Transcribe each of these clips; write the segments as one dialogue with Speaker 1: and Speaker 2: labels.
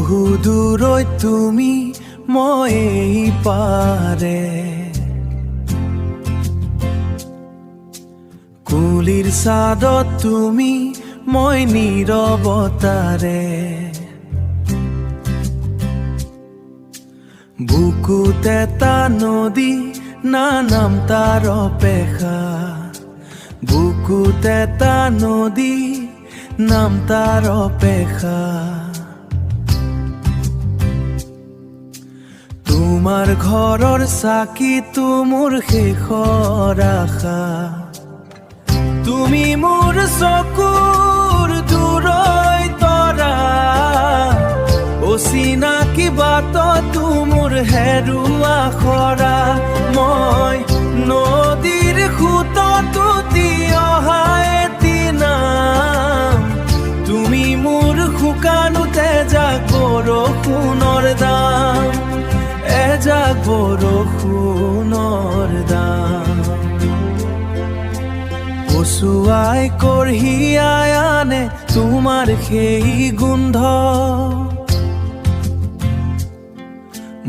Speaker 1: বহু দূৰৈত তুমি মই এই পাৰে কুলিৰ ছাদত তুমি মই নীৰৱতাৰে বুকুত এটা নদী না নাম তাৰ অপেক্ষা বুকুত এটা নদী নাম তাৰ অপেক্ষা তোমাৰ ঘৰৰ চাকিটো মোৰ শেষৰ আশা তুমি মোৰ চকুৰ দূৰৈ তৰা অচিনাকি বাটতো মোৰ হেৰুৱা খৰা মই নদীৰ সোঁততো অহা এটি নাম তুমি মোৰ শুকানোতে এজাক বৰষুণৰ দাম এজাক বৰষুণৰ দাম কচুৱাই কঢ়িয়াই আনে তোমাৰ সেই গোন্ধ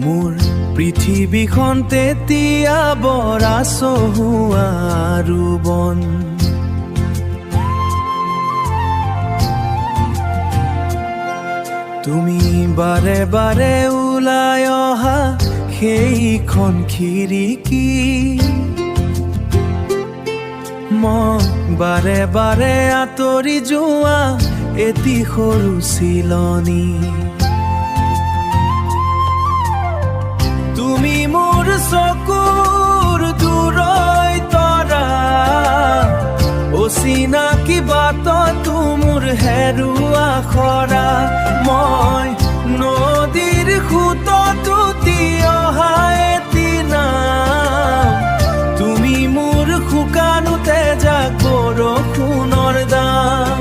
Speaker 1: মোৰ পৃথিৱীখন তেতিয়া বৰা চহুৱা আৰু বন তুমি বাৰে বাৰে ওলাই অহা সেইখন খিৰিকী মই বাৰে বাৰে আঁতৰি যোৱা এটি সৰু চিলনি তুমি মোৰ চকুৰ দূৰৈ তৰা অচিনাকি বাটতো মোৰ হেৰুৱা খৰা মই নদীৰ সোঁততো অহা এটি নাম তুমি মোৰ শুকানোতে এজাক বৰষুণৰ দাম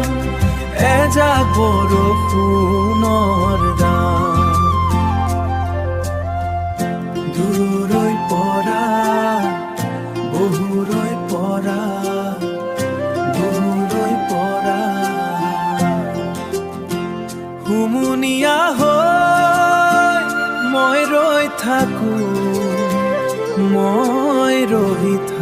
Speaker 1: এজাক বৰষুণৰ দাম দূৰৈ পৰা বহুৰৈ পৰা দূৰৈ পৰা হুমুনিয়া হৈ মই ৰৈ থাকো মই ৰৈ থাকো